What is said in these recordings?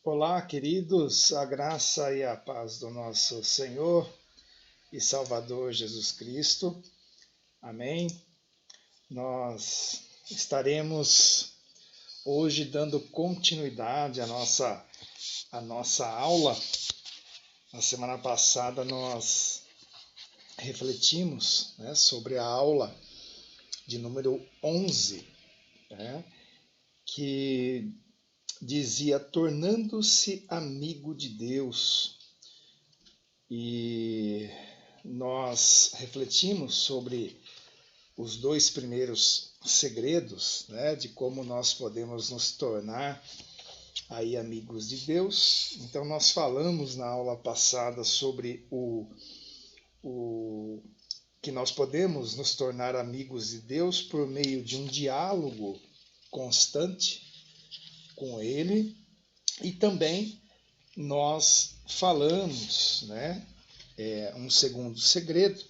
Olá, queridos, a graça e a paz do nosso Senhor e Salvador Jesus Cristo. Amém. Nós estaremos hoje dando continuidade à nossa aula. Na semana passada nós refletimos, sobre a aula de número 11, que dizia tornando-se amigo de Deus. E nós refletimos sobre os dois primeiros segredos, de como nós podemos nos tornar aí amigos de Deus. Então nós falamos na aula passada sobre o que nós podemos nos tornar amigos de Deus por meio de um diálogo constante com Ele, e também nós falamos, um segundo segredo,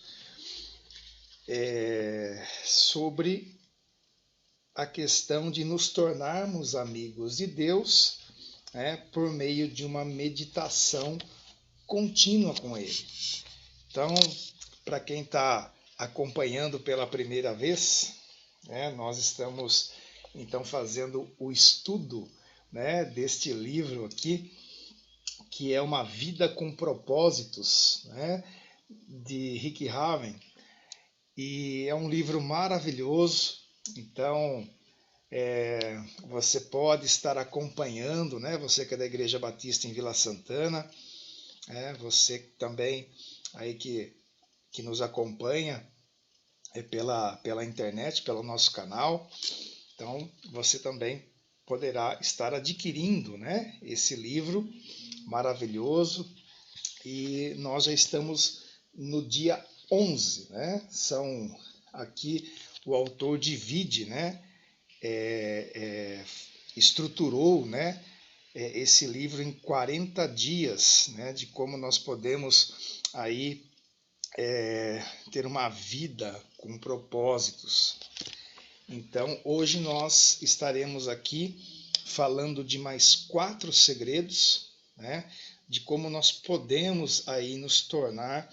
sobre a questão de nos tornarmos amigos de Deus, por meio de uma meditação contínua com Ele. Então, para quem está acompanhando pela primeira vez, nós estamos então fazendo o estudo, deste livro aqui, que é Uma Vida com Propósitos, de Rick Warren. E é um livro maravilhoso. Então, você pode estar acompanhando, você que é da Igreja Batista em Vila Santana, você também aí que nos acompanha pela internet, pelo nosso canal. Então, você também poderá estar adquirindo, esse livro maravilhoso. E nós já estamos no dia 11, aqui o autor divide, estruturou, esse livro em 40 dias, de como nós podemos aí ter uma vida com propósitos. Então, hoje nós estaremos aqui falando de mais 4 segredos, de como nós podemos aí nos tornar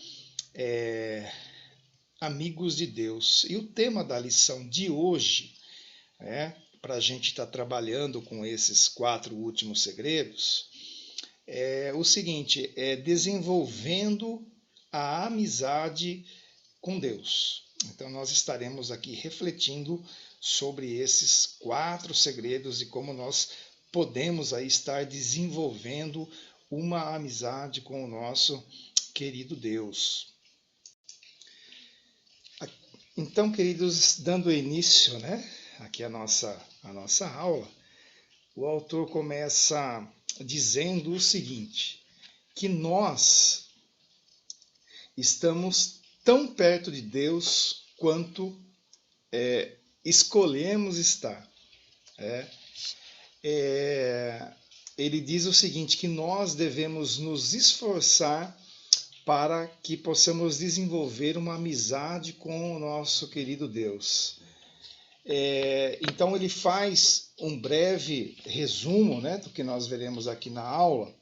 amigos de Deus. E o tema da lição de hoje, para a gente estar trabalhando com esses 4 últimos segredos, é o seguinte: desenvolvendo a amizade com Deus. Então nós estaremos aqui refletindo sobre esses 4 segredos e como nós podemos aí estar desenvolvendo uma amizade com o nosso querido Deus. Então, queridos, dando início, aqui a nossa aula, o autor começa dizendo o seguinte, que nós estamos tão perto de Deus quanto escolhemos estar. Ele diz o seguinte, que nós devemos nos esforçar para que possamos desenvolver uma amizade com o nosso querido Deus. Então ele faz um breve resumo, do que nós veremos aqui na aula,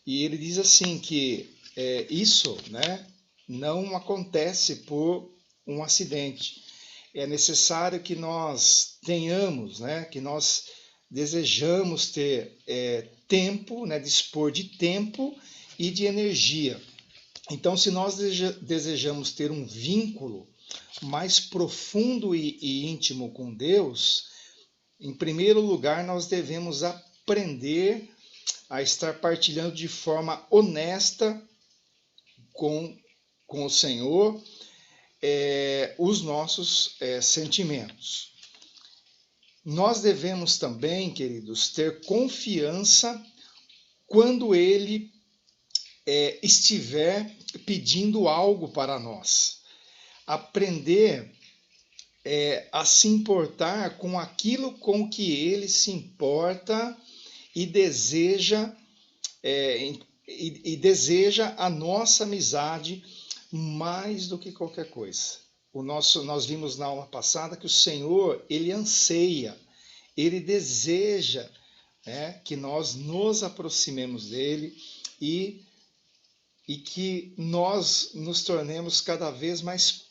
e ele diz assim que isso, não acontece por um acidente. É necessário que nós tenhamos, que nós desejamos ter tempo, dispor de tempo e de energia. Então, se nós desejamos ter um vínculo mais profundo e íntimo com Deus, em primeiro lugar, nós devemos aprender a estar partilhando de forma honesta com o Senhor os nossos sentimentos. Nós devemos também, queridos, ter confiança quando Ele estiver pedindo algo para nós. Aprender a se importar com aquilo com que Ele se importa e deseja a nossa amizade mais do que qualquer coisa. Nós vimos na aula passada que o Senhor, Ele anseia, Ele deseja que nós nos aproximemos dele e que nós nos tornemos cada vez mais,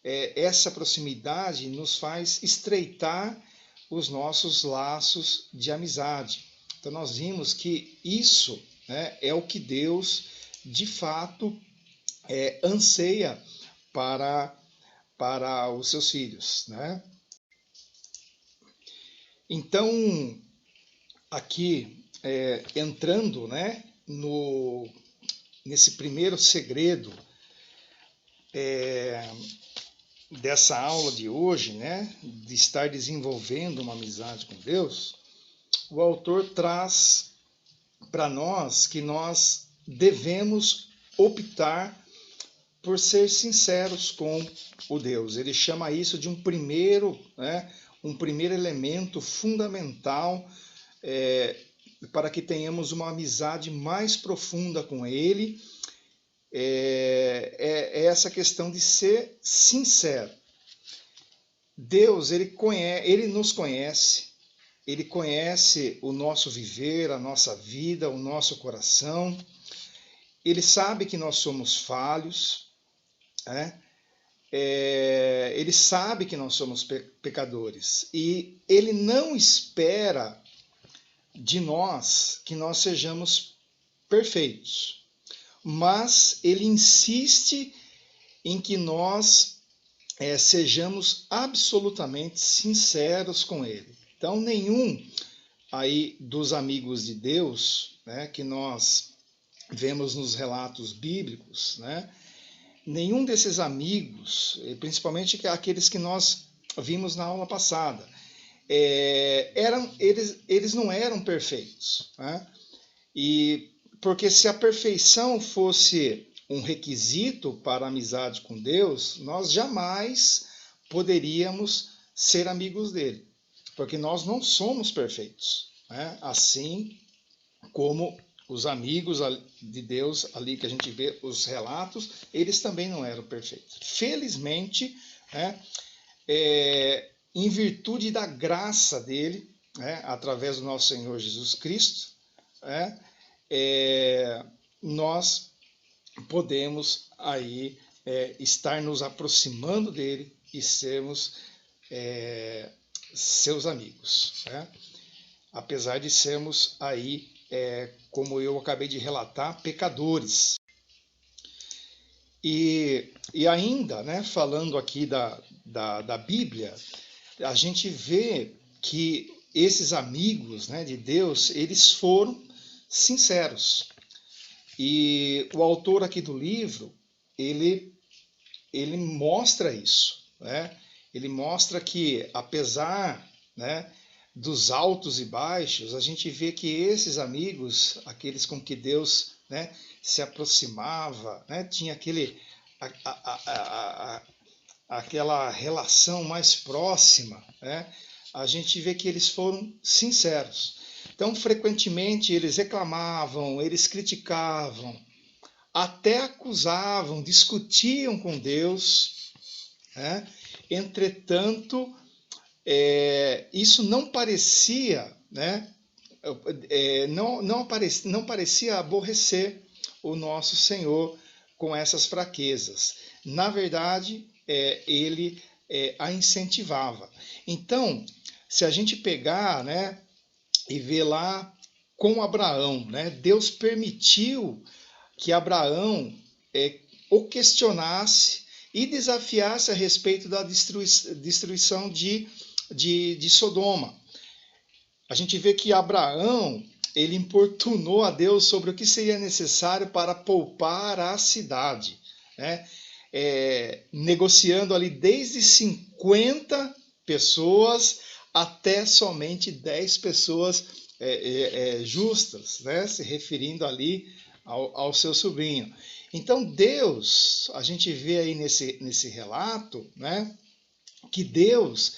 essa proximidade nos faz estreitar os nossos laços de amizade. Então nós vimos que isso, é o que Deus de fato anseia para os seus filhos, né? Então, aqui, entrando, nesse primeiro segredo dessa aula de hoje, de estar desenvolvendo uma amizade com Deus, o autor traz para nós que nós devemos optar por ser sinceros com o Deus. Ele chama isso de um primeiro elemento fundamental para que tenhamos uma amizade mais profunda com Ele. É essa questão de ser sincero. Deus, Ele nos conhece, Ele conhece o nosso viver, a nossa vida, o nosso coração. Ele sabe que nós somos falhos, Ele sabe que nós somos pecadores. E Ele não espera de nós que nós sejamos perfeitos. Mas Ele insiste em que nós sejamos absolutamente sinceros com Ele. Então, nenhum aí dos amigos de Deus, que nós vemos nos relatos bíblicos, nenhum desses amigos, principalmente aqueles que nós vimos na aula passada, eles não eram perfeitos. E porque se a perfeição fosse um requisito para a amizade com Deus, nós jamais poderíamos ser amigos dele, porque nós não somos perfeitos, assim como os amigos de Deus ali que a gente vê os relatos, eles também não eram perfeitos. Felizmente, em virtude da graça dele, através do nosso Senhor Jesus Cristo, nós podemos aí estar nos aproximando dele e sermos seus amigos, apesar de sermos aí, como eu acabei de relatar, pecadores. E ainda, falando aqui da Bíblia, a gente vê que esses amigos, de Deus, eles foram sinceros. E o autor aqui do livro, ele mostra isso. Ele mostra que, apesar dos altos e baixos, a gente vê que esses amigos, aqueles com que Deus se aproximava, tinha aquela relação mais próxima, a gente vê que eles foram sinceros. Então, frequentemente, eles reclamavam, eles criticavam, até acusavam, discutiam com Deus. Entretanto, isso não parecia, não parecia aborrecer o nosso Senhor com essas fraquezas. Na verdade, ele a incentivava. Então, se a gente pegar, e ver lá com Abraão, Deus permitiu que Abraão o questionasse e desafiasse a respeito da destruição de Sodoma. A gente vê que Abraão, ele importunou a Deus sobre o que seria necessário para poupar a cidade, negociando ali desde 50 pessoas até somente 10 pessoas justas, se referindo ali ao seu sobrinho. Então Deus, a gente vê aí nesse relato, que Deus,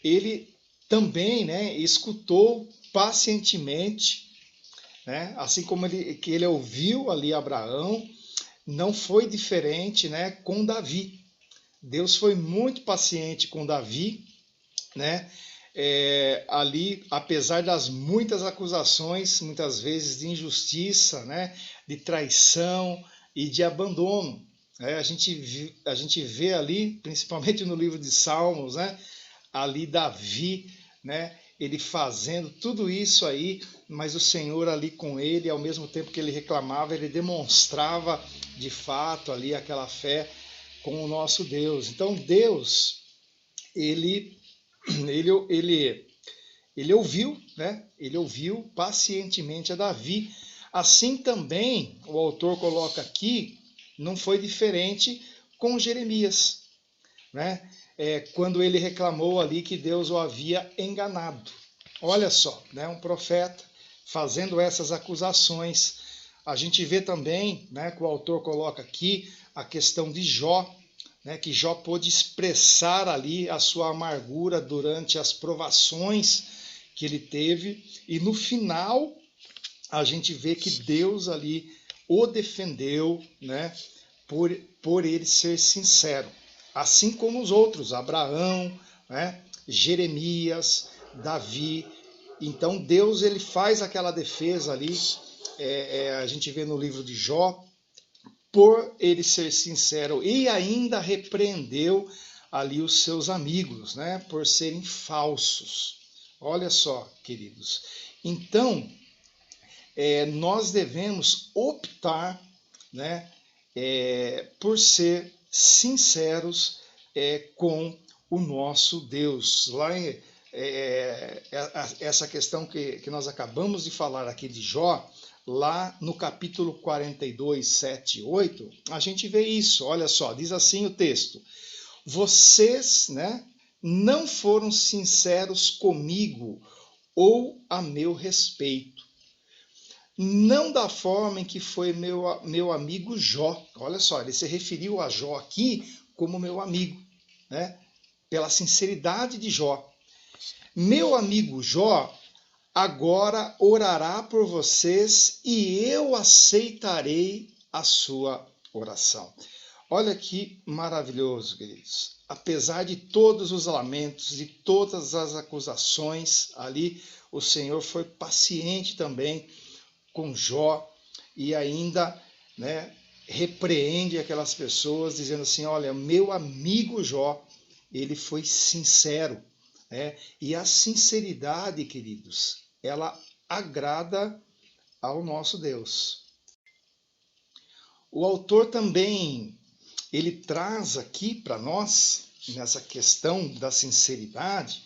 ele também escutou pacientemente, assim como que ele ouviu ali Abraão. Não foi diferente com Davi. Deus foi muito paciente com Davi, ali, apesar das muitas acusações, muitas vezes de injustiça, né, de traição e de abandono. A gente vê ali, principalmente no livro de Salmos, né, ali Davi, né, ele fazendo tudo isso aí, mas o Senhor ali com ele, ao mesmo tempo que ele reclamava, ele demonstrava de fato ali aquela fé com o nosso Deus. Então Deus, ele ouviu, né? Ele ouviu pacientemente a Davi. Assim também o autor coloca aqui, não foi diferente com Jeremias, né? Quando ele reclamou ali que Deus o havia enganado. Olha só, né? Um profeta fazendo essas acusações. A gente vê também, né, que o autor coloca aqui a questão de Jó, né, que Jó pôde expressar ali a sua amargura durante as provações que ele teve, e no final a gente vê que Deus ali o defendeu, né, por ele ser sincero, assim como os outros, Abraão, né, Jeremias, Davi. Então Deus, ele faz aquela defesa ali, a gente vê no livro de Jó, por ele ser sincero, e ainda repreendeu ali os seus amigos, né, por serem falsos. Olha só, queridos. Então, nós devemos optar, né, por ser sinceros com o nosso Deus. Lá em essa questão que nós acabamos de falar aqui de Jó, lá no capítulo 42, 7 e 8, a gente vê isso. Olha só, diz assim o texto: vocês, né, não foram sinceros comigo ou a meu respeito, não da forma em que foi meu amigo Jó. Olha só, ele se referiu a Jó aqui como meu amigo, né, pela sinceridade de Jó. Meu amigo Jó agora orará por vocês e eu aceitarei a sua oração. Olha que maravilhoso, queridos. Apesar de todos os lamentos, de todas as acusações ali, o Senhor foi paciente também com Jó e ainda, né, repreende aquelas pessoas dizendo assim: olha, meu amigo Jó, ele foi sincero. E a sinceridade, queridos, ela agrada ao nosso Deus. O autor também, ele traz aqui para nós, nessa questão da sinceridade,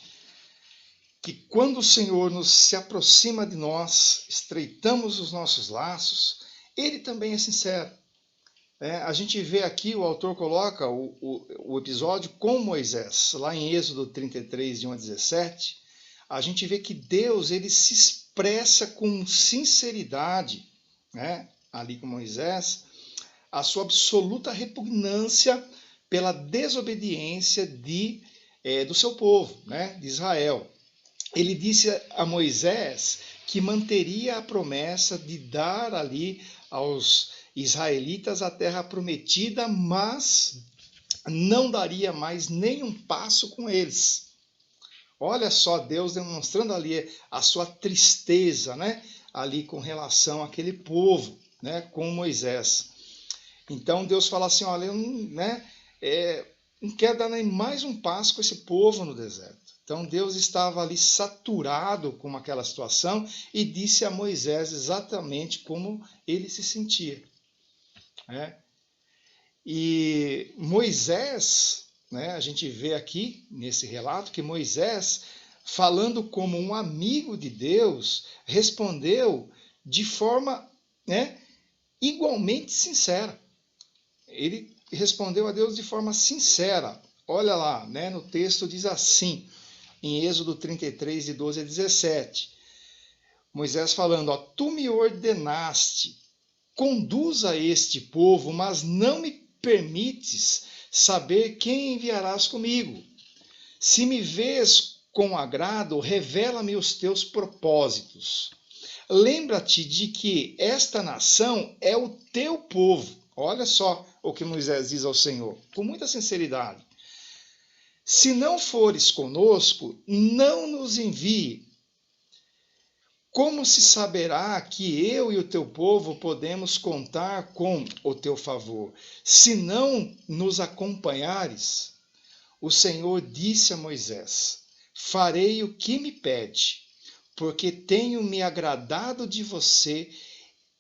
que quando o Senhor se aproxima de nós, estreitamos os nossos laços, ele também é sincero. A gente vê aqui, o autor coloca o episódio com Moisés, lá em Êxodo 33, de 1 a 17, a gente vê que Deus, ele se expressa com sinceridade, né, ali com Moisés, a sua absoluta repugnância pela desobediência do seu povo, né, de Israel. Ele disse a Moisés que manteria a promessa de dar ali aos israelitas a terra prometida, mas não daria mais nenhum passo com eles. Olha só, Deus demonstrando ali a sua tristeza, né, ali com relação àquele povo, né, com Moisés. Então Deus fala assim: olha, eu não quero dar nem mais um passo com esse povo no deserto. Então Deus estava ali saturado com aquela situação e disse a Moisés exatamente como ele se sentia. E Moisés, né, a gente vê aqui nesse relato que Moisés, falando como um amigo de Deus, respondeu de forma, né, igualmente sincera. Ele respondeu a Deus de forma sincera. Olha lá, né, no texto diz assim, em Êxodo 33, de 12 a 17. Moisés falando: ó, tu me ordenaste, conduza este povo, mas não me permites saber quem enviarás comigo. Se me vês com agrado, revela-me os teus propósitos. Lembra-te de que esta nação é o teu povo. Olha só o que Moisés diz ao Senhor, com muita sinceridade. Se não fores conosco, não nos envie. Como se saberá que eu e o teu povo podemos contar com o teu favor? Se não nos acompanhares, o Senhor disse a Moisés: farei o que me pede, porque tenho me agradado de você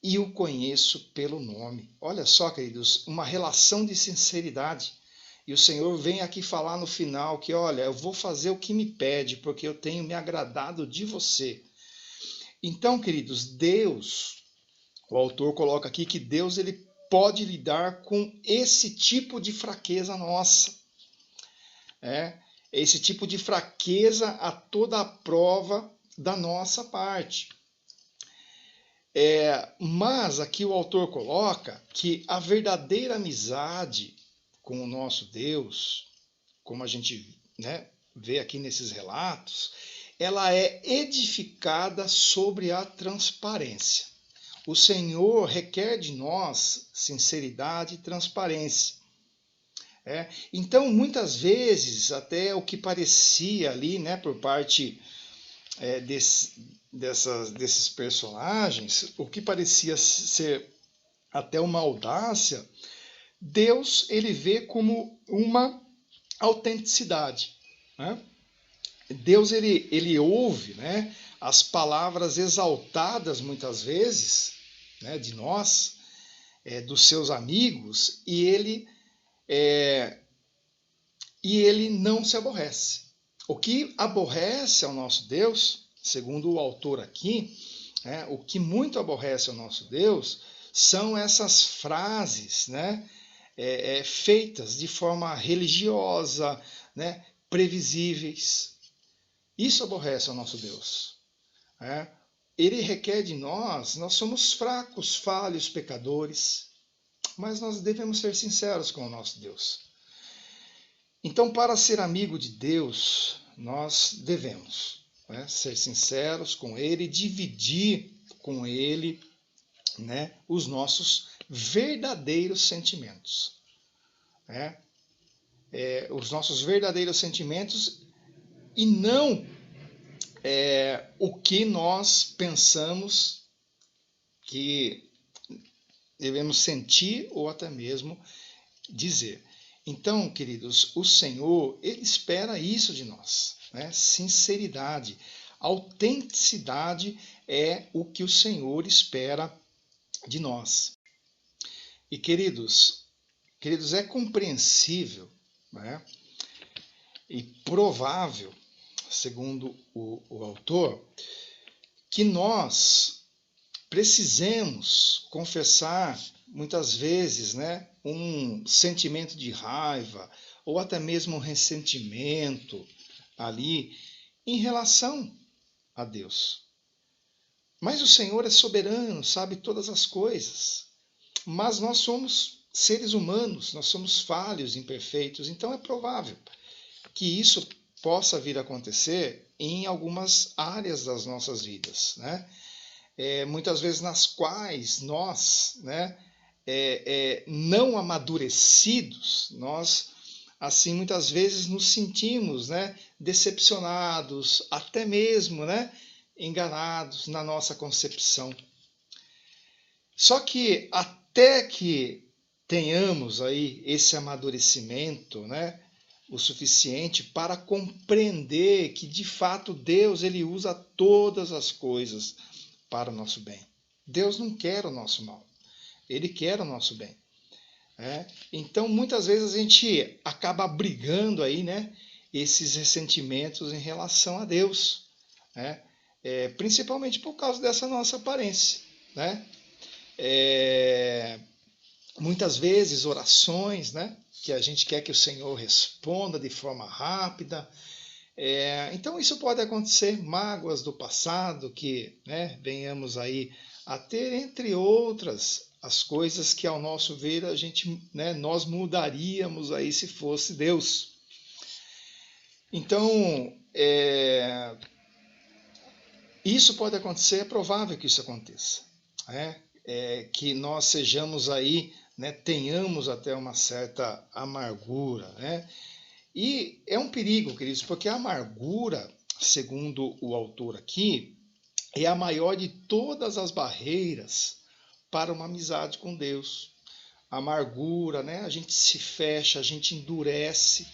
e o conheço pelo nome. Olha só, queridos, uma relação de sinceridade. E o Senhor vem aqui falar no final que, olha, eu vou fazer o que me pede, porque eu tenho me agradado de você. Então, queridos, Deus, o autor coloca aqui que Deus ele pode lidar com esse tipo de fraqueza nossa. Esse tipo de fraqueza a toda a prova da nossa parte. Mas aqui o autor coloca que a verdadeira amizade com o nosso Deus, como a gente vê aqui nesses relatos, ela é edificada sobre a transparência. O Senhor requer de nós sinceridade e transparência. Então, muitas vezes, até o que parecia ali, por parte desses personagens, o que parecia ser até uma audácia, Deus ele vê como uma autenticidade. Deus ele ouve as palavras exaltadas muitas vezes de nós, dos seus amigos, e ele não se aborrece. O que aborrece ao nosso Deus, segundo o autor aqui, o que muito aborrece ao nosso Deus são essas frases feitas de forma religiosa, previsíveis. Isso aborrece ao nosso Deus. Ele requer de nós somos fracos, falhos, pecadores, mas nós devemos ser sinceros com o nosso Deus. Então, para ser amigo de Deus, nós devemos ser sinceros com Ele, dividir com Ele os nossos verdadeiros sentimentos. Os nossos verdadeiros sentimentos e não o que nós pensamos que devemos sentir ou até mesmo dizer. Então, queridos, o Senhor, ele espera isso de nós, sinceridade, autenticidade é o que o Senhor espera de nós. E, queridos, é compreensível e provável, segundo o autor, que nós precisemos confessar muitas vezes um sentimento de raiva ou até mesmo um ressentimento ali em relação a Deus. Mas o Senhor é soberano, sabe todas as coisas. Mas nós somos seres humanos, nós somos falhos, imperfeitos, então é provável que isso possa vir a acontecer em algumas áreas das nossas vidas, muitas vezes nas quais nós, não amadurecidos, nós, assim, muitas vezes nos sentimos decepcionados, até mesmo enganados na nossa concepção. Só que até que tenhamos aí esse amadurecimento, o suficiente para compreender que de fato Deus ele usa todas as coisas para o nosso bem. Deus não quer o nosso mal, ele quer o nosso bem. Então muitas vezes a gente acaba abrigando aí, esses ressentimentos em relação a Deus, principalmente por causa dessa nossa aparência, muitas vezes orações, que a gente quer que o Senhor responda de forma rápida. Então isso pode acontecer, mágoas do passado que venhamos aí a ter, entre outras, as coisas que ao nosso ver a gente, nós mudaríamos aí se fosse Deus. Então isso pode acontecer, é provável que isso aconteça, que nós sejamos aí, tenhamos até uma certa amargura, E é um perigo, queridos, porque a amargura, segundo o autor aqui, é a maior de todas as barreiras para uma amizade com Deus. A amargura, né? A gente se fecha, a gente endurece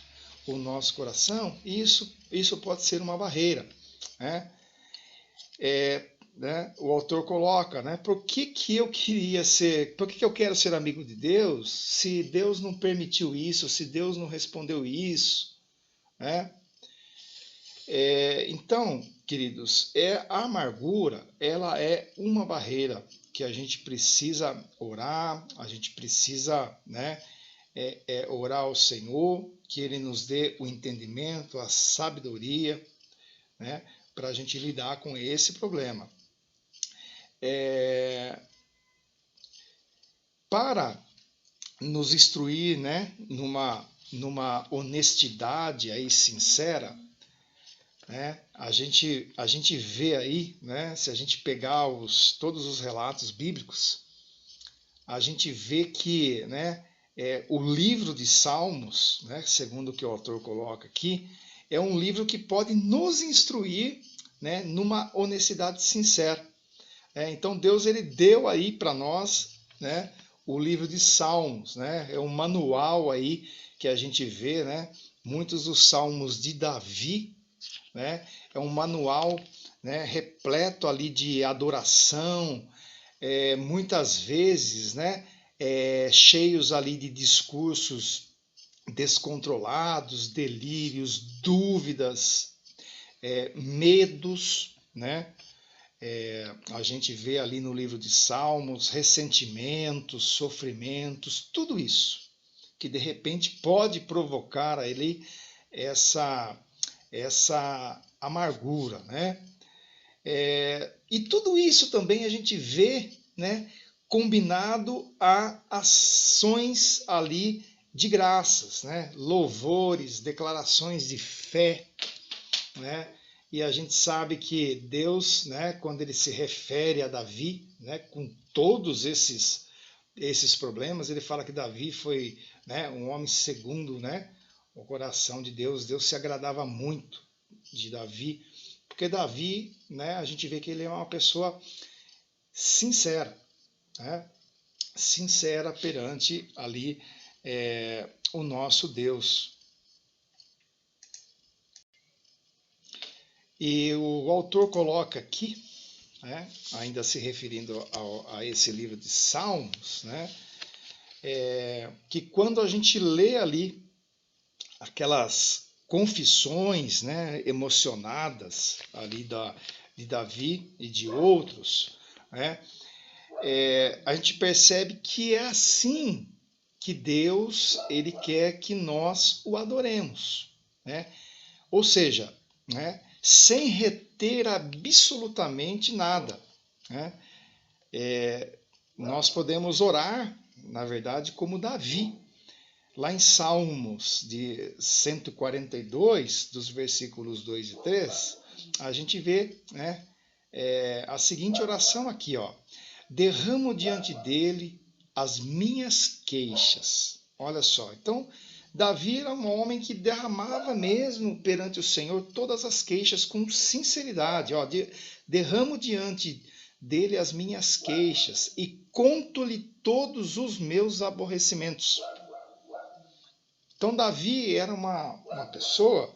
o nosso coração, e isso pode ser uma barreira, né? O autor coloca, né? Por que eu quero ser amigo de Deus se Deus não permitiu isso, se Deus não respondeu isso, né? Então, queridos, a amargura, ela é uma barreira que a gente precisa orar, a gente precisa, né, orar ao Senhor, que Ele nos dê o entendimento, a sabedoria, né, para a gente lidar com esse problema. Para nos instruir, né, numa honestidade aí sincera, né, a gente vê aí, né, se a gente pegar todos os relatos bíblicos, a gente vê que, né, o livro de Salmos, né, segundo o que o autor coloca aqui, é um livro que pode nos instruir, né, numa honestidade sincera. Então Deus, ele deu aí para nós, né, o livro de Salmos, né, é um manual aí que a gente vê, né, muitos dos salmos de Davi, né, é um manual, né, repleto ali de adoração, muitas vezes, né, cheios ali de discursos descontrolados, delírios, dúvidas, medos, né? A gente vê ali no livro de Salmos ressentimentos, sofrimentos, tudo isso que de repente pode provocar ali essa amargura, né? E tudo isso também a gente vê, né, combinado a ações ali de graças, né? Louvores, declarações de fé, né? E a gente sabe que Deus, né, quando ele se refere a Davi, né, com todos esses problemas, ele fala que Davi foi, né, um homem segundo, né, o coração de Deus. Deus se agradava muito de Davi, porque Davi, né, a gente vê que ele é uma pessoa sincera, né, sincera perante ali o nosso Deus. E o autor coloca aqui, né, ainda se referindo a esse livro de Salmos, né, que quando a gente lê ali aquelas confissões, né, emocionadas ali de Davi e de outros, né, a gente percebe que é assim que Deus, ele quer que nós o adoremos, né? Ou seja, né, sem reter absolutamente nada, né? Nós podemos orar, na verdade, como Davi. Lá em Salmos de 142, dos versículos 2 e 3, a gente vê, né, a seguinte oração aqui, ó: derramo diante dele as minhas queixas. Olha só, então Davi era um homem que derramava mesmo perante o Senhor todas as queixas com sinceridade. Ó, derramo diante dele as minhas queixas e conto-lhe todos os meus aborrecimentos. Então Davi era uma pessoa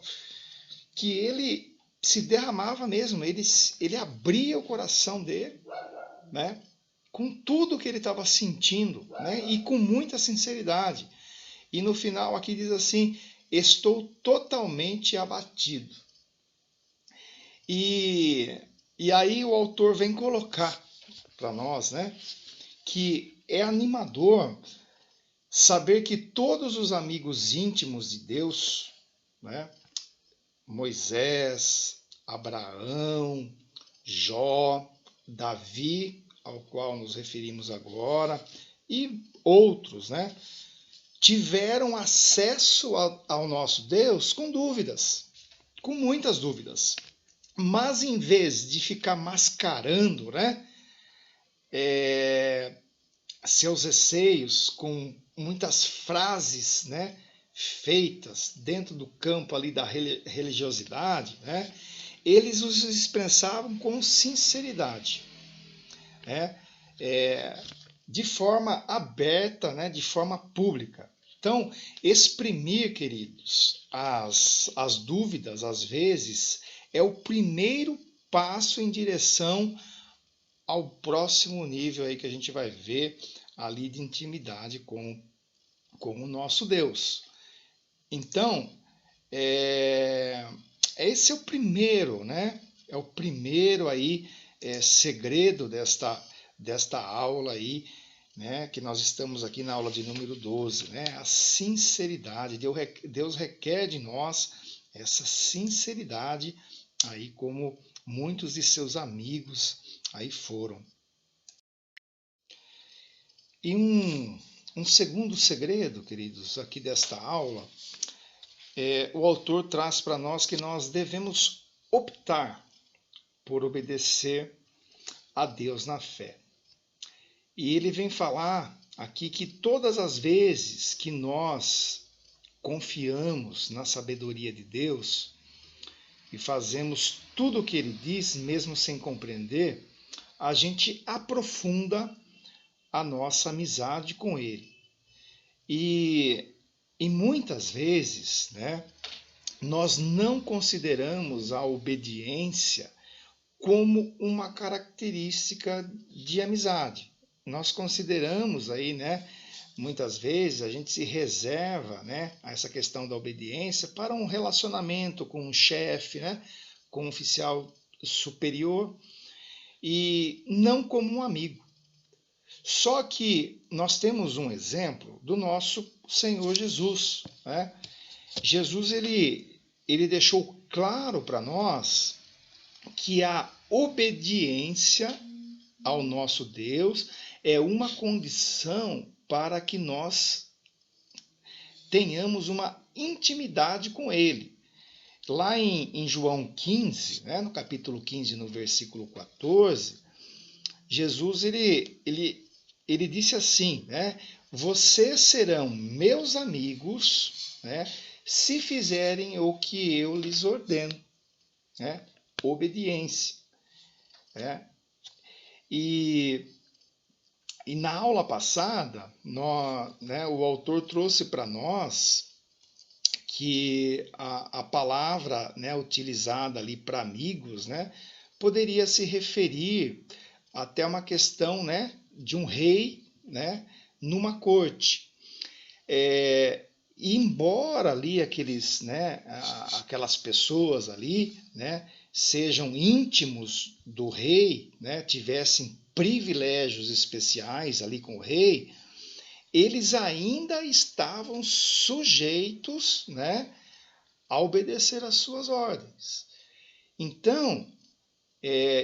que ele se derramava mesmo, ele abria o coração dele, né, com tudo que ele estava sentindo, né, e com muita sinceridade. E no final aqui diz assim: estou totalmente abatido. E aí o autor vem colocar para nós, né, que é animador saber que todos os amigos íntimos de Deus, né, Moisés, Abraão, Jó, Davi, ao qual nos referimos agora, e outros, né, tiveram acesso ao nosso Deus com dúvidas, com muitas dúvidas. Mas em vez de ficar mascarando, né, seus receios com muitas frases, né, feitas dentro do campo ali da religiosidade, né, eles os expressavam com sinceridade, né, de forma aberta, né, de forma pública. Então, exprimir, queridos, as dúvidas, às vezes, é o primeiro passo em direção ao próximo nível aí que a gente vai ver ali de intimidade com o nosso Deus. Então, esse é o primeiro, né? É o primeiro aí segredo desta aula aí, né? Que nós estamos aqui na aula de número 12, né? A sinceridade. Deus requer de nós essa sinceridade aí, como muitos de seus amigos aí foram. E um segundo segredo, queridos, aqui desta aula, o autor traz para nós que nós devemos optar por obedecer a Deus na fé. E ele vem falar aqui que todas as vezes que nós confiamos na sabedoria de Deus e fazemos tudo o que ele diz, mesmo sem compreender, a gente aprofunda a nossa amizade com ele. E muitas vezes, né, nós não consideramos a obediência como uma característica de amizade. Nós consideramos aí, né, muitas vezes a gente se reserva, né, a essa questão da obediência para um relacionamento com um chefe, né, com um oficial superior, e não como um amigo. Só que nós temos um exemplo do nosso Senhor Jesus, né? Jesus ele deixou claro para nós que a obediência ao nosso Deus é uma condição para que nós tenhamos uma intimidade com Ele. Lá em João 15, né, no capítulo 15, no versículo 14, Jesus ele disse assim, né, vocês serão meus amigos, né, se fizerem o que eu lhes ordeno, né, obediência. Né? E na aula passada, o autor trouxe para nós que a palavra, né, utilizada ali para amigos, né, poderia se referir até uma questão, né, de um rei, né, numa corte. Embora ali aquelas pessoas ali, né, sejam íntimos do rei, né, tivessem privilégios especiais ali com o rei, eles ainda estavam sujeitos, né, a obedecer às suas ordens. Então,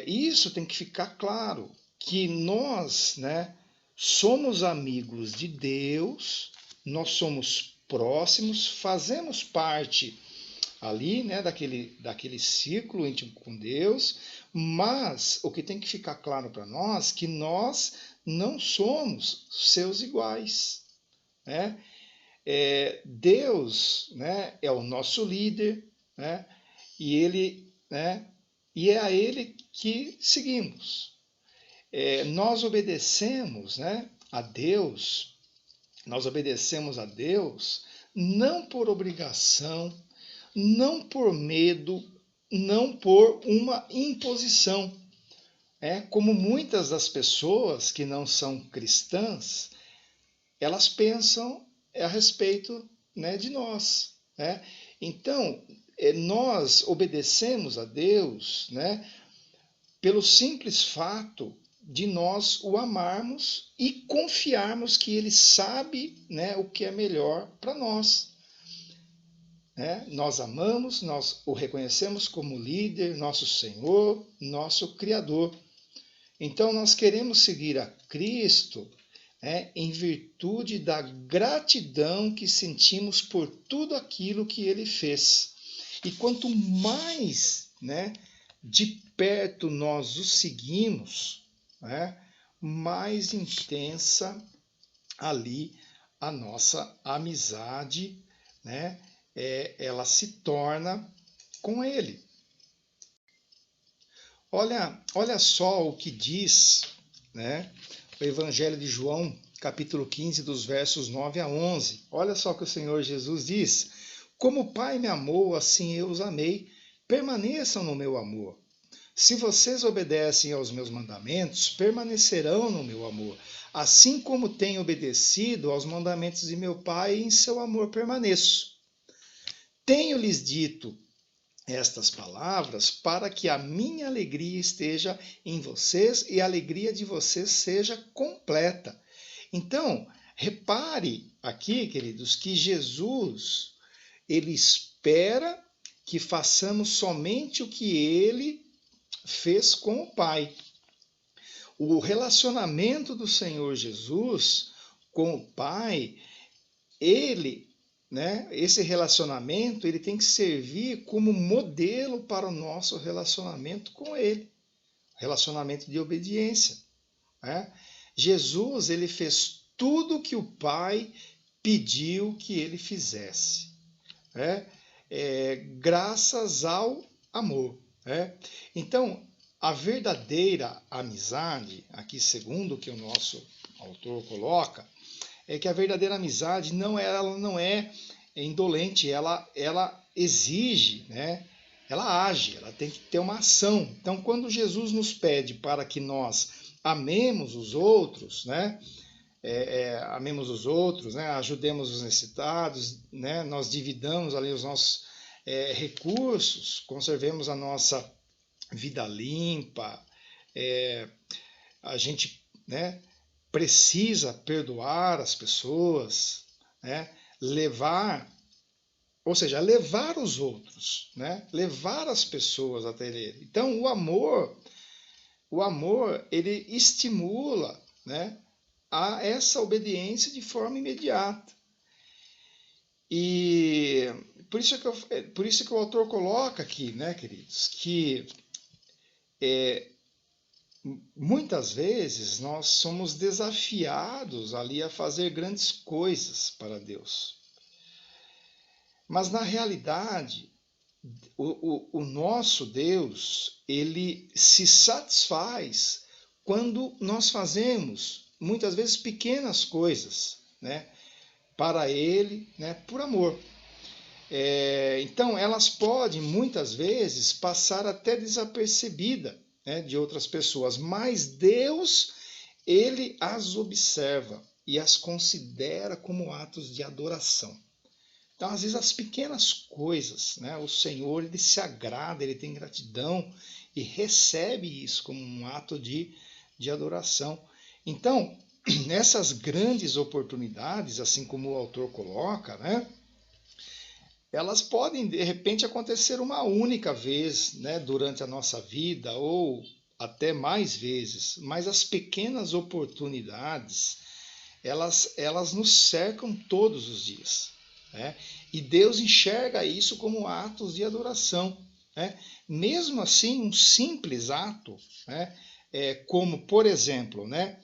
isso tem que ficar claro, que nós, né, somos amigos de Deus, nós somos próximos, fazemos parte ali, né, daquele círculo íntimo com Deus, mas o que tem que ficar claro para nós é que nós não somos seus iguais, né? Deus, né, é o nosso líder, né, e é a Ele que seguimos. Nós obedecemos, né, a Deus, não por obrigação, não por medo, não por uma imposição. Como muitas das pessoas que não são cristãs, elas pensam a respeito, né, de nós. Né? Então, nós obedecemos a Deus, né, pelo simples fato de nós o amarmos e confiarmos que Ele sabe, né, o que é melhor para nós. Nós amamos, nós o reconhecemos como líder, nosso Senhor, nosso Criador. Então nós queremos seguir a Cristo, em virtude da gratidão que sentimos por tudo aquilo que Ele fez. E quanto mais, né, de perto nós o seguimos, né, mais intensa ali a nossa amizade, né, ela se torna com Ele. Olha só o que diz, né, o Evangelho de João, capítulo 15, dos versos 9 a 11. Olha só o que o Senhor Jesus diz: como o Pai me amou, assim eu os amei, permaneçam no meu amor. Se vocês obedecem aos meus mandamentos, permanecerão no meu amor, assim como tenho obedecido aos mandamentos de meu Pai, e em seu amor permaneço. Tenho-lhes dito estas palavras para que a minha alegria esteja em vocês e a alegria de vocês seja completa. Então, repare aqui, queridos, que Jesus, ele espera que façamos somente o que ele fez com o Pai. O relacionamento do Senhor Jesus com o Pai, esse relacionamento, ele tem que servir como modelo para o nosso relacionamento com Ele, relacionamento de obediência. Né? Jesus, ele fez tudo que o Pai pediu que ele fizesse, né? Graças ao amor. Né? Então, a verdadeira amizade, aqui segundo o que o nosso autor coloca, é que a verdadeira amizade ela não é indolente, ela exige, né? Ela age, ela tem que ter uma ação. Então, quando Jesus nos pede para que nós amemos os outros, né? Amemos os outros, né? Ajudemos os necessitados, né? Nós dividamos ali os nossos recursos, conservemos a nossa vida limpa, a gente, né, precisa perdoar as pessoas, né? Levar os outros, né? Levar as pessoas até ele. Então, o amor ele estimula, né, a essa obediência de forma imediata. E por isso que o autor coloca aqui, né, queridos, que muitas vezes nós somos desafiados ali a fazer grandes coisas para Deus. Mas na realidade, o nosso Deus, ele se satisfaz quando nós fazemos, muitas vezes, pequenas coisas, né, para Ele, né, por amor. Então, elas podem, muitas vezes, passar até desapercebida, né, de outras pessoas, mas Deus, ele as observa e as considera como atos de adoração. Então, às vezes, as pequenas coisas, né, o Senhor, ele se agrada, ele tem gratidão e recebe isso como um ato de adoração. Então, nessas grandes oportunidades, assim como o autor coloca, né, elas podem, de repente, acontecer uma única vez, né, durante a nossa vida, ou até mais vezes, mas as pequenas oportunidades, elas nos cercam todos os dias. Né? E Deus enxerga isso como atos de adoração. Né? Mesmo assim, um simples ato, né, como, por exemplo, né,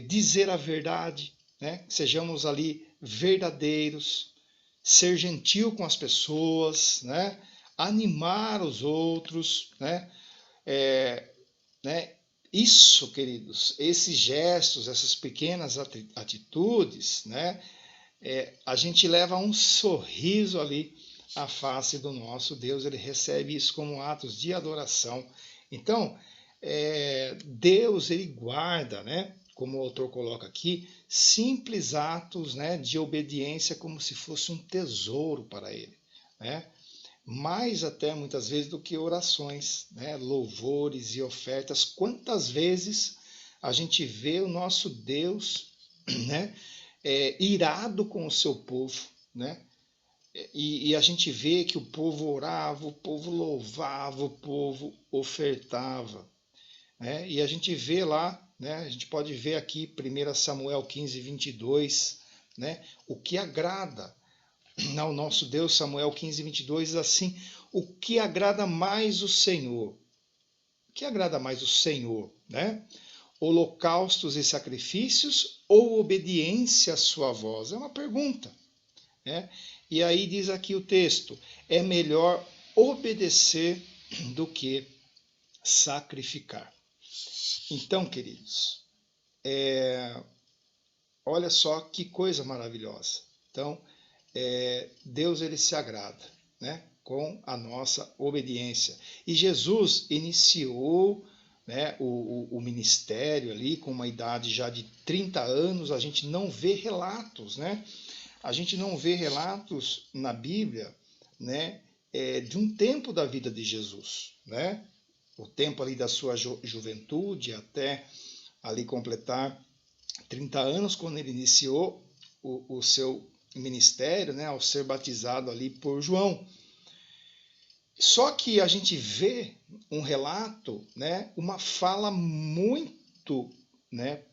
dizer a verdade, né, sejamos ali verdadeiros, ser gentil com as pessoas, né, animar os outros, né, isso, queridos, esses gestos, essas pequenas atitudes, né, a gente leva um sorriso ali à face do nosso Deus, ele recebe isso como atos de adoração. Então, Deus, ele guarda, né, como o autor coloca aqui, simples atos, né, de obediência como se fosse um tesouro para ele. Né? Mais até muitas vezes do que orações, né, louvores e ofertas. Quantas vezes a gente vê o nosso Deus, né, irado com o seu povo, né? E a gente vê que o povo orava, o povo louvava, o povo ofertava. Né? E a gente vê lá, né, a gente pode ver aqui 1 Samuel 15, 22, né, o que agrada ao nosso Deus. Samuel 15, 22 diz assim: o que agrada mais o Senhor? O que agrada mais o Senhor? Né? Holocaustos e sacrifícios ou obediência à sua voz? É uma pergunta. Né? E aí diz aqui o texto: é melhor obedecer do que sacrificar. Então, queridos, olha só que coisa maravilhosa. Então, Deus ele se agrada, né, com a nossa obediência. E Jesus iniciou, né, o ministério ali com uma idade já de 30 anos. A gente não vê relatos, né? A gente não vê relatos na Bíblia, né, de um tempo da vida de Jesus, né? O tempo ali da sua juventude até ali completar 30 anos, quando ele iniciou o seu ministério, né, ao ser batizado ali por João. Só que a gente vê um relato, né, uma fala muito, né,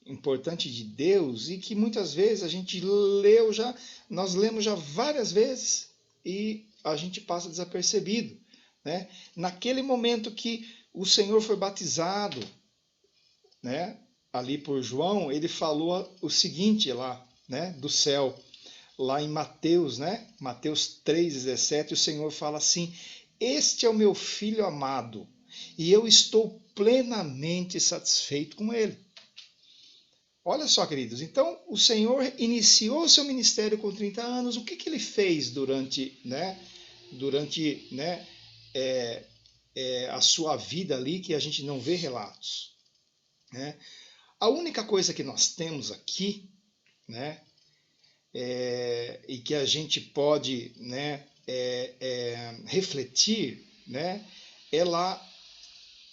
importante de Deus, e que muitas vezes a gente nós lemos já várias vezes e a gente passa desapercebido, né? Naquele momento que o Senhor foi batizado, né, ali por João, ele falou o seguinte lá, né, do céu, lá em Mateus, né? Mateus 3,17, o Senhor fala assim: este é o meu filho amado, e eu estou plenamente satisfeito com ele. Olha só, queridos, então o Senhor iniciou seu ministério com 30 anos. O que ele fez durante a sua vida ali, que a gente não vê relatos, né? A única coisa que nós temos aqui, né, e que a gente pode, né, refletir, né, é lá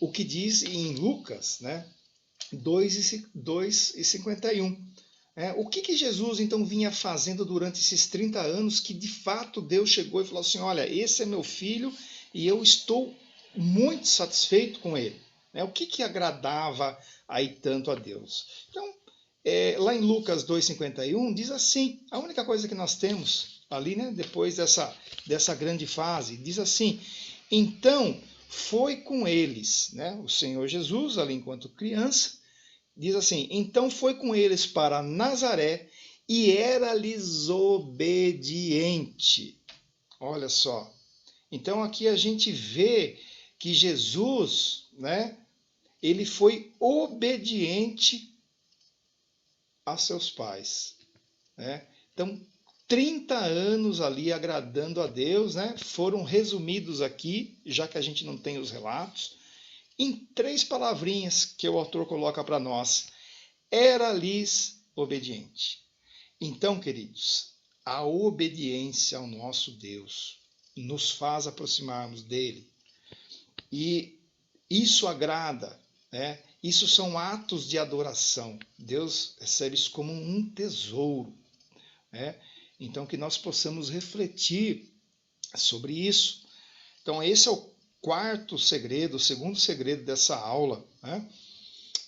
o que diz em Lucas, né, 2:51. O que Jesus então vinha fazendo durante esses 30 anos que de fato Deus chegou e falou assim: olha, esse é meu filho e eu estou muito satisfeito com ele. O que agradava aí tanto a Deus? Então, lá em Lucas 2:51 diz assim, a única coisa que nós temos ali, né, depois dessa grande fase, diz assim: então foi com eles, né, o Senhor Jesus ali enquanto criança, diz assim: então foi com eles para Nazaré e era-lhes obediente. Olha só. Então aqui a gente vê que Jesus, né, ele foi obediente a seus pais, né? Então 30 anos ali agradando a Deus, né, foram resumidos aqui, já que a gente não tem os relatos, em 3 palavrinhas que o autor coloca para nós: era-lhes obediente. Então, queridos, a obediência ao nosso Deus nos faz aproximarmos dele. E isso agrada, né? Isso são atos de adoração. Deus recebe isso como um tesouro, né? Então, que nós possamos refletir sobre isso. Então, esse é o quarto segredo, o segundo segredo dessa aula, né?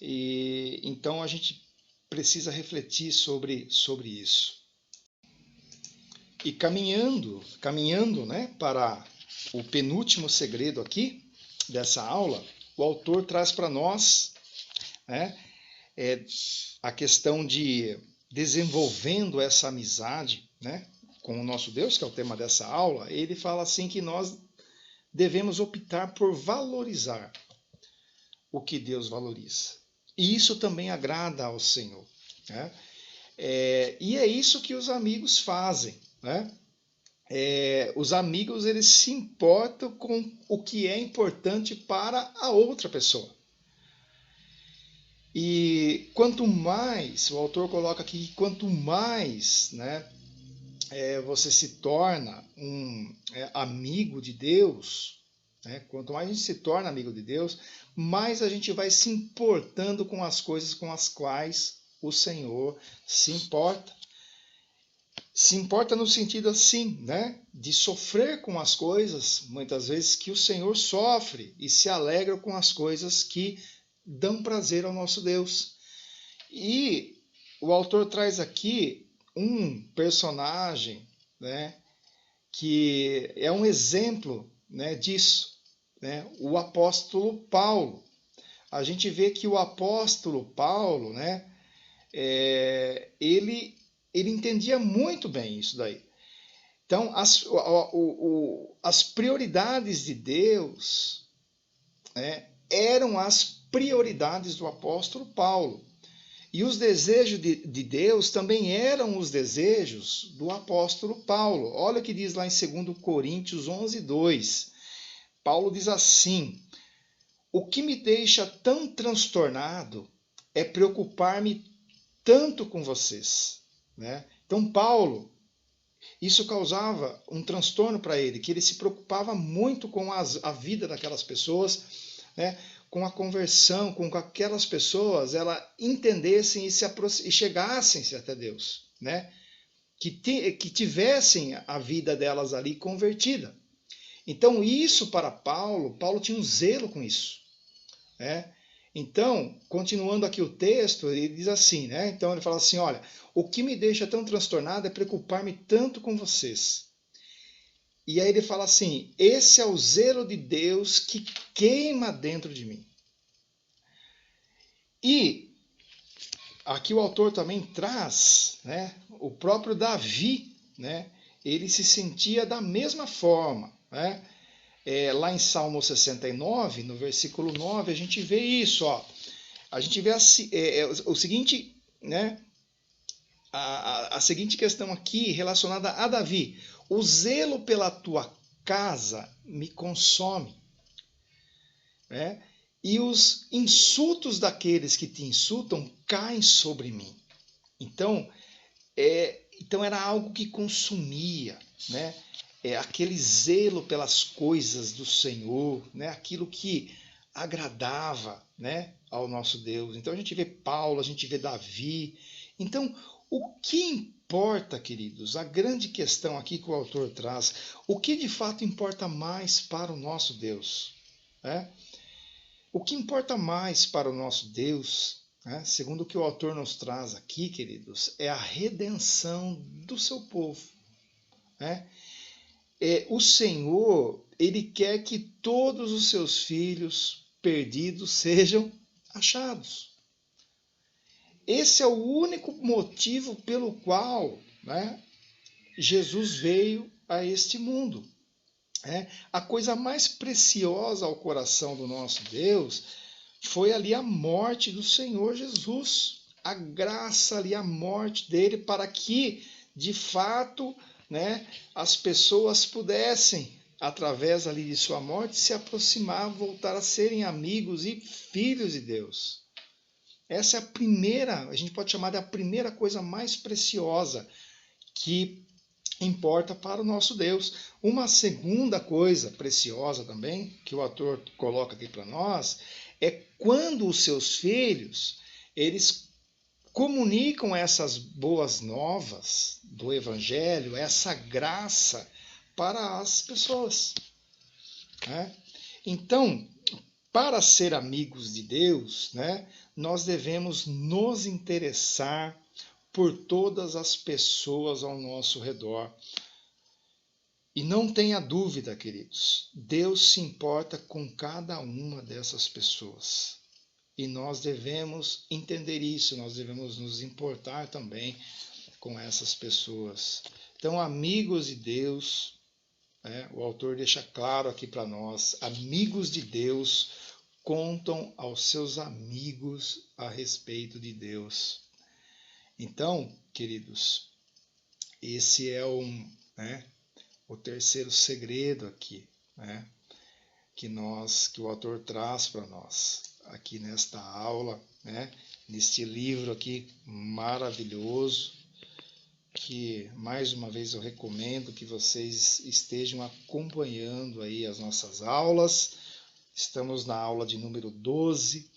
E então a gente precisa refletir sobre isso. E caminhando, né, para o penúltimo segredo aqui dessa aula, o autor traz para nós, né, a questão de desenvolvendo essa amizade, né, com o nosso Deus, que é o tema dessa aula. Ele fala assim que nós devemos optar por valorizar o que Deus valoriza. E isso também agrada ao Senhor, né? E é isso que os amigos fazem, né? Os amigos, eles se importam com o que é importante para a outra pessoa. E quanto mais, o autor coloca aqui, quanto mais, né, você se torna um amigo de Deus, né, quanto mais a gente se torna amigo de Deus, mais a gente vai se importando com as coisas com as quais o Senhor se importa. Se importa no sentido assim, né, de sofrer com as coisas, muitas vezes, que o Senhor sofre, e se alegra com as coisas que dão prazer ao nosso Deus. E o autor traz aqui um personagem, né, que é um exemplo, né, disso, né, o apóstolo Paulo. A gente vê que o apóstolo Paulo, né, ele entendia muito bem isso daí. Então, as prioridades de Deus, né, eram as prioridades do apóstolo Paulo. E os desejos de Deus também eram os desejos do apóstolo Paulo. Olha o que diz lá em 2 Coríntios 11:2. Paulo diz assim: o que me deixa tão transtornado é preocupar-me tanto com vocês. Né? Então, Paulo, isso causava um transtorno para ele, que ele se preocupava muito com a vida daquelas pessoas, né? Com a conversão, com que aquelas pessoas elas entendessem e chegassem até Deus, né? Que tivessem a vida delas ali convertida. Então, isso para Paulo, Paulo tinha um zelo com isso, né? Então, continuando aqui o texto, ele diz assim, né? Então ele fala assim, olha, o que me deixa tão transtornado é preocupar-me tanto com vocês. E aí ele fala assim, esse é o zelo de Deus que queima dentro de mim. E aqui o autor também traz, né? O próprio Davi, né? Ele se sentia da mesma forma, né? Lá em Salmo 69, no versículo 9, a gente vê isso, ó. A gente vê o seguinte, né? A seguinte questão aqui relacionada a Davi: o zelo pela tua casa me consome, né? E os insultos daqueles que te insultam caem sobre mim. Então, então era algo que consumia, né? Aquele zelo pelas coisas do Senhor, né? Aquilo que agradava, né, ao nosso Deus. Então a gente vê Paulo, a gente vê Davi. Então, o que importa, queridos, a grande questão aqui que o autor traz, o que de fato importa mais para o nosso Deus? Né? O que importa mais para o nosso Deus, né, segundo o que o autor nos traz aqui, queridos, é a redenção do seu povo. Né? O Senhor, ele quer que todos os seus filhos perdidos sejam achados. Esse é o único motivo pelo qual, né, Jesus veio a este mundo. A coisa mais preciosa ao coração do nosso Deus foi ali a morte do Senhor Jesus. A graça ali, a morte dele, para que, de fato, né, as pessoas pudessem, através ali de sua morte, se aproximar, voltar a serem amigos e filhos de Deus. Essa é a primeira, a gente pode chamar de a primeira coisa mais preciosa que importa para o nosso Deus. Uma segunda coisa preciosa também, que o autor coloca aqui para nós, é quando os seus filhos, eles comunicam essas boas novas do Evangelho, essa graça para as pessoas. Né? Então, para ser amigos de Deus, né, nós devemos nos interessar por todas as pessoas ao nosso redor. E não tenha dúvida, queridos, Deus se importa com cada uma dessas pessoas. E nós devemos entender isso, nós devemos nos importar também com essas pessoas. Então, amigos de Deus, né, o autor deixa claro aqui para nós, amigos de Deus contam aos seus amigos a respeito de Deus. Então, queridos, esse é o terceiro segredo aqui, né, que o autor traz para nós aqui nesta aula, né, neste livro aqui maravilhoso, que mais uma vez eu recomendo que vocês estejam acompanhando aí as nossas aulas. Estamos na aula de número 12.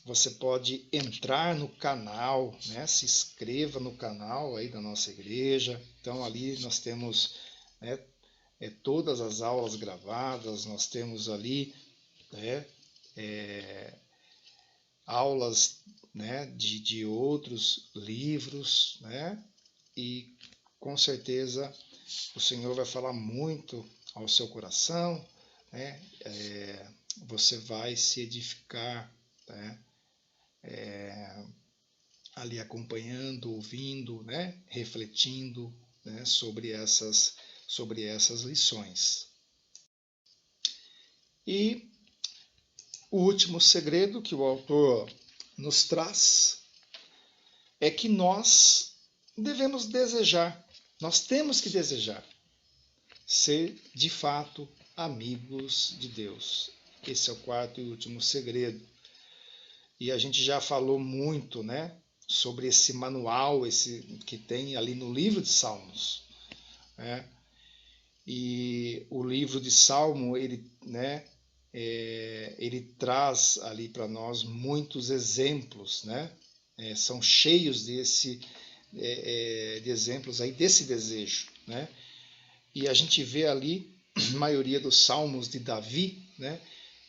Você pode entrar no canal, né? Se inscreva no canal aí da nossa igreja. Então ali nós temos, né, todas as aulas gravadas, nós temos ali, né, aulas, né, de outros livros, né? E com certeza o Senhor vai falar muito ao seu coração, né? Você vai se edificar, né? Ali acompanhando, ouvindo, né? Refletindo, né, sobre essas sobre essas lições. E o último segredo que o autor nos traz é que nós devemos desejar, nós temos que desejar ser de fato amigos de Deus. Esse é o quarto e último segredo. E a gente já falou muito, né, sobre esse manual, esse que tem ali no livro de Salmos, né? E o livro de Salmo, ele, né, ele traz ali para nós muitos exemplos, né? São cheios de exemplos aí desse desejo, né? E a gente vê ali a maioria dos salmos de Davi, né?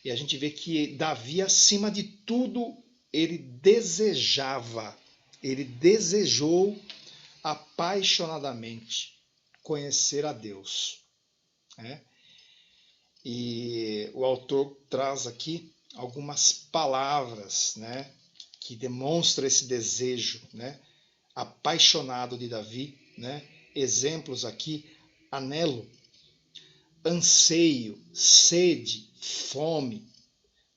E a gente vê que Davi, acima de tudo, ele desejou apaixonadamente conhecer a Deus, né? E o autor traz aqui algumas palavras, né, que demonstram esse desejo, né, apaixonado de Davi, né? Exemplos aqui: anelo, anseio, sede, fome.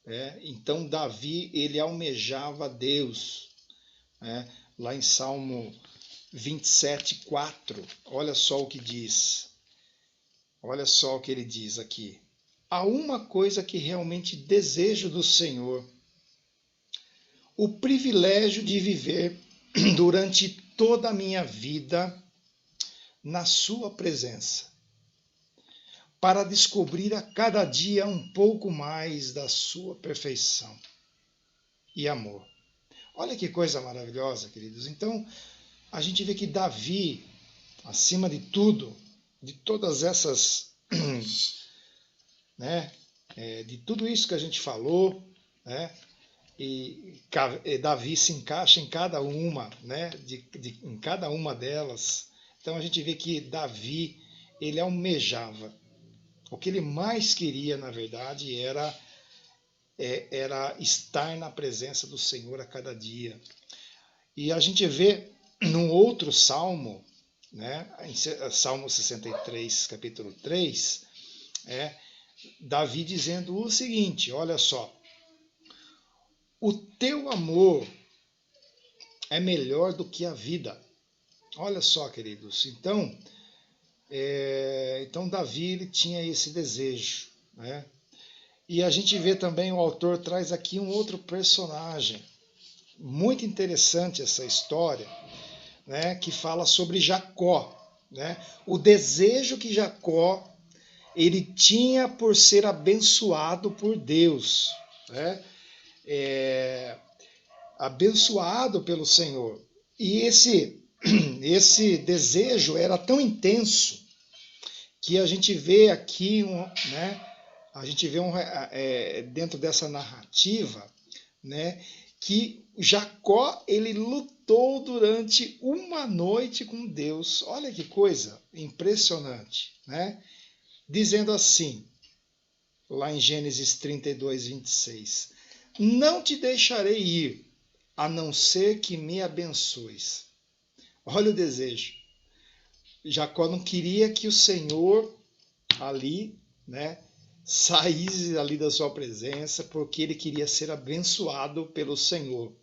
Né? Então Davi, ele almejava Deus, né? Lá em Salmo 27:4, olha só o que diz. Olha só o que ele diz aqui. Há uma coisa que realmente desejo do Senhor: o privilégio de viver durante toda a minha vida na sua presença, para descobrir a cada dia um pouco mais da sua perfeição e amor. Olha que coisa maravilhosa, queridos. Então, a gente vê que Davi, acima de tudo, de todas essas, né, de tudo isso que a gente falou, né, e Davi se encaixa em cada uma, né, em cada uma delas. Então a gente vê que Davi, ele almejava. O que ele mais queria, na verdade, era estar na presença do Senhor a cada dia. E a gente vê num outro salmo, né, em Salmo 63, capítulo 3, Davi dizendo o seguinte: olha só, o teu amor é melhor do que a vida. Olha só, queridos. Então, Davi, ele tinha esse desejo, né? E a gente vê também, o autor traz aqui um outro personagem. Muito interessante essa história, né? Que fala sobre Jacó, né? O desejo que Jacó, ele tinha por ser abençoado por Deus, né? Abençoado pelo Senhor. E esse desejo era tão intenso que a gente vê aqui, né? A gente vê dentro dessa narrativa, né, que Jacó, ele lutou durante uma noite com Deus. Olha que coisa impressionante, né? Dizendo assim, lá em Gênesis 32:26, não te deixarei ir, a não ser que me abençoes. Olha o desejo. Jacó não queria que o Senhor ali, né, saísse ali da sua presença, porque ele queria ser abençoado pelo Senhor.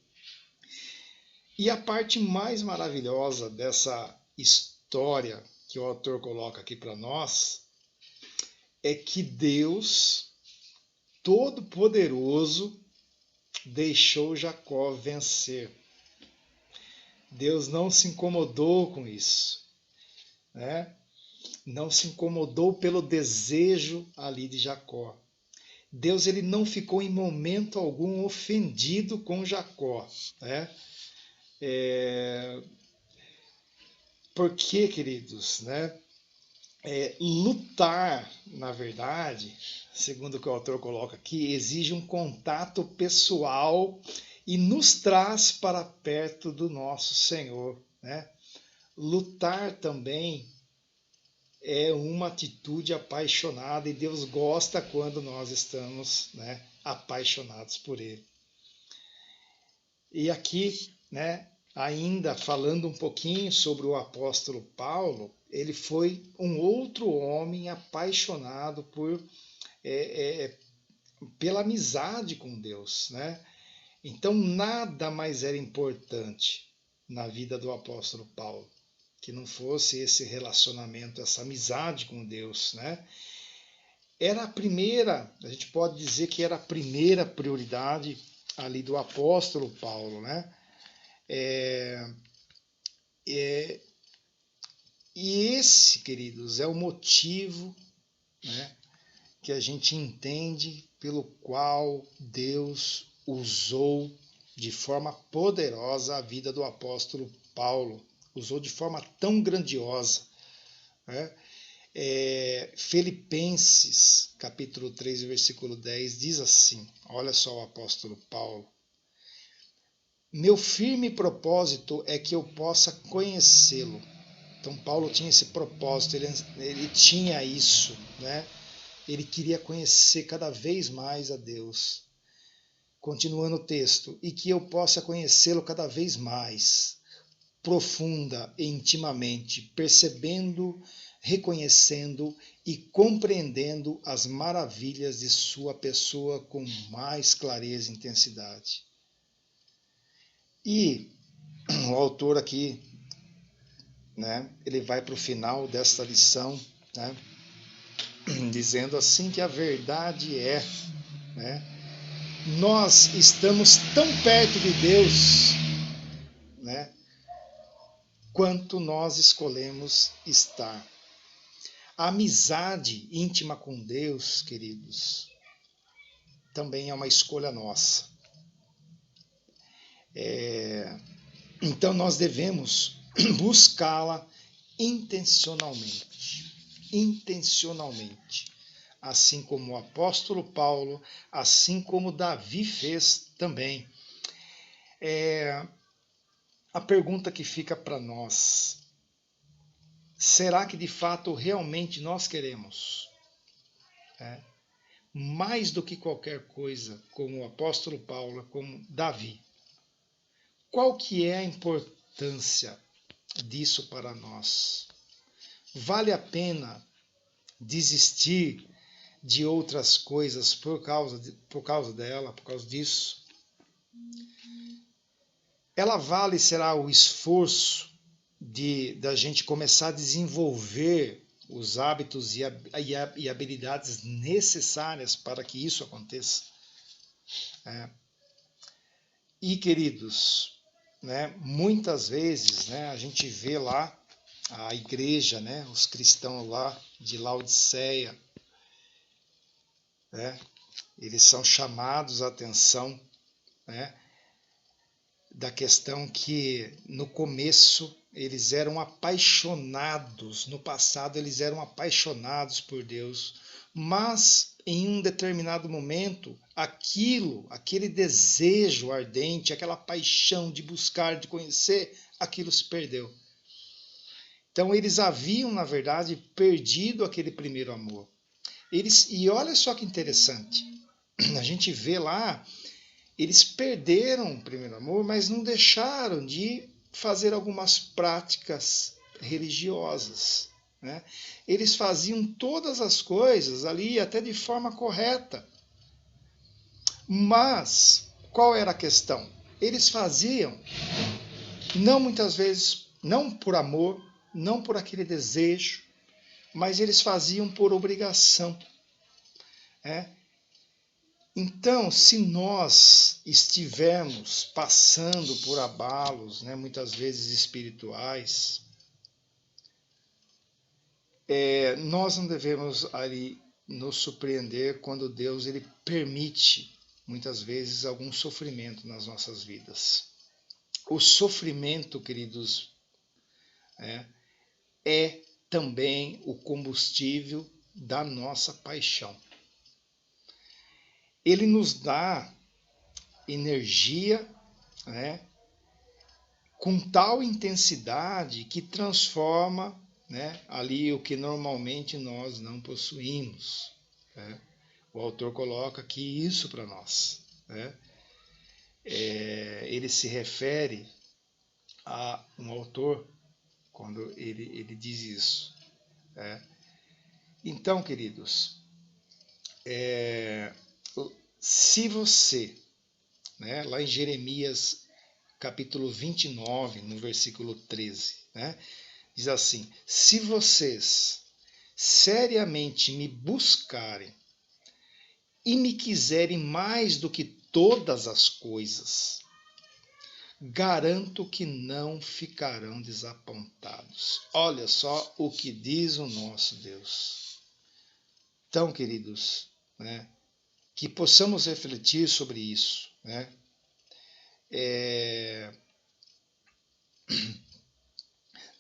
E a parte mais maravilhosa dessa história que o autor coloca aqui para nós é que Deus Todo-Poderoso deixou Jacó vencer. Deus não se incomodou com isso, né? Não se incomodou pelo desejo ali de Jacó. Deus, ele não ficou em momento algum ofendido com Jacó, né? Porque, queridos, né? Lutar, na verdade, segundo o que o autor coloca aqui, exige um contato pessoal e nos traz para perto do nosso Senhor, né? Lutar também é uma atitude apaixonada e Deus gosta quando nós estamos, né, apaixonados por Ele. E aqui, né, ainda falando um pouquinho sobre o apóstolo Paulo, ele foi um outro homem apaixonado pela amizade com Deus, né? Então nada mais era importante na vida do apóstolo Paulo que não fosse esse relacionamento, essa amizade com Deus, né? Era a primeira, a gente pode dizer que era a primeira prioridade ali do apóstolo Paulo, né? E esse, queridos, é o motivo, né, que a gente entende pelo qual Deus usou de forma poderosa a vida do apóstolo Paulo, usou de forma tão grandiosa, né? Filipenses, capítulo 3, versículo 10, diz assim, olha só o apóstolo Paulo: meu firme propósito é que eu possa conhecê-lo. Então Paulo tinha esse propósito, ele tinha isso, né? Ele queria conhecer cada vez mais a Deus. Continuando o texto, e que eu possa conhecê-lo cada vez mais, profunda e intimamente, percebendo, reconhecendo e compreendendo as maravilhas de sua pessoa com mais clareza e intensidade. E o autor aqui, né, ele vai para o final desta lição, né, dizendo assim que a verdade é, né, nós estamos tão perto de Deus, né, quanto nós escolhemos estar. A amizade íntima com Deus, queridos, também é uma escolha nossa. Então nós devemos buscá-la intencionalmente. Intencionalmente. Assim como o apóstolo Paulo, assim como Davi fez também. A pergunta que fica para nós: será que de fato realmente nós queremos? Mais do que qualquer coisa, como o apóstolo Paulo, como Davi. Qual que é a importância disso para nós? Vale a pena desistir de outras coisas por causa dela, por causa disso? Ela vale, será, o esforço da gente começar a desenvolver os hábitos e habilidades necessárias para que isso aconteça? E, queridos, né, muitas vezes, né, a gente vê lá a igreja, né, os cristãos lá de Laodiceia, né, eles são chamados a atenção, né, da questão que no começo eles eram apaixonados, no passado eles eram apaixonados por Deus, mas em um determinado momento aquele desejo ardente, aquela paixão de buscar, de conhecer, aquilo se perdeu. Então eles haviam, na verdade, perdido aquele primeiro amor. E olha só que interessante, a gente vê lá, eles perderam o primeiro amor, mas não deixaram de fazer algumas práticas religiosas, né? Eles faziam todas as coisas ali até de forma correta. Mas qual era a questão? Eles faziam, não muitas vezes, não por amor, não por aquele desejo, mas eles faziam por obrigação. Então, se nós estivermos passando por abalos, né, muitas vezes espirituais, nós não devemos ali nos surpreender quando Deus ele permite, muitas vezes, algum sofrimento nas nossas vidas. O sofrimento, queridos, é também o combustível da nossa paixão. Ele nos dá energia, né, com tal intensidade que transforma, né, ali o que normalmente nós não possuímos. Né? O autor coloca aqui isso para nós. Né? Ele se refere a um autor quando ele diz isso. Então, queridos, se você, lá em Jeremias capítulo 29, no versículo 13, diz assim: se vocês seriamente me buscarem e me quiserem mais do que todas as coisas, garanto que não ficarão desapontados. Olha só o que diz o nosso Deus. Então, queridos, que possamos refletir sobre isso.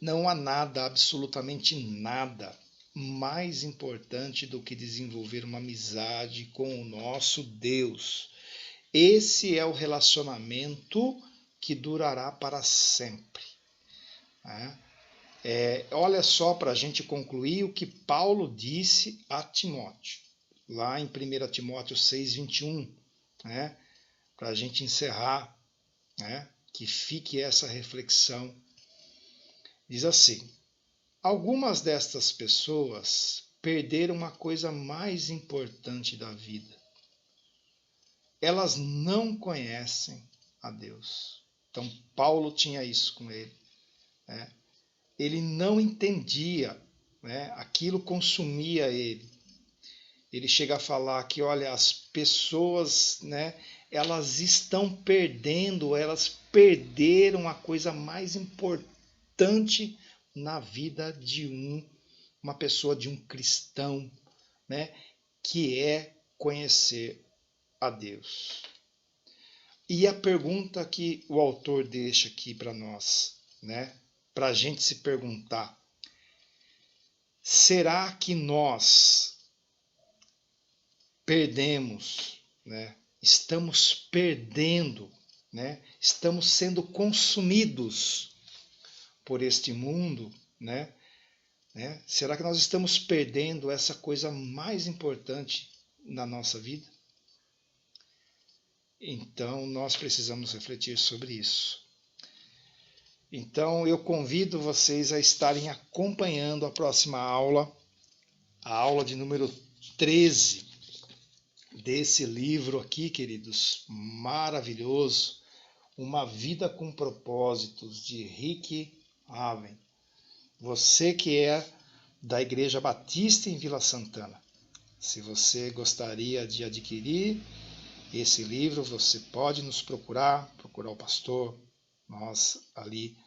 Não há nada, absolutamente nada, mais importante do que desenvolver uma amizade com o nosso Deus. Esse é o relacionamento que durará para sempre. Olha só, para a gente concluir, o que Paulo disse a Timóteo, lá em 1 Timóteo 6:21, para a gente encerrar, que fique essa reflexão. Diz assim: algumas destas pessoas perderam a coisa mais importante da vida. Elas não conhecem a Deus. Então, Paulo tinha isso com ele. Ele não entendia, aquilo consumia ele. Ele chega a falar que, olha, as pessoas, elas estão perdendo, elas perderam a coisa mais importante na vida de uma pessoa, de um cristão, que é conhecer a Deus. E a pergunta que o autor deixa aqui para nós, para a gente se perguntar: será que nós perdemos, estamos perdendo, estamos sendo consumidos por este mundo, Será que nós estamos perdendo essa coisa mais importante na nossa vida? Então, nós precisamos refletir sobre isso. Então, eu convido vocês a estarem acompanhando a próxima aula, a aula de número 13 desse livro aqui, queridos, maravilhoso, Uma Vida com Propósitos, de Rick Warren. Você que é da Igreja Batista em Vila Santana, se você gostaria de adquirir esse livro, você pode nos procurar o pastor. Nós ali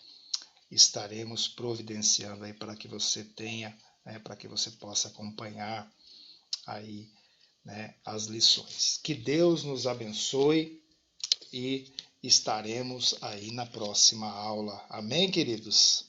estaremos providenciando aí para que você tenha, para que você possa acompanhar aí, as lições. Que Deus nos abençoe e estaremos aí na próxima aula. Amém, queridos?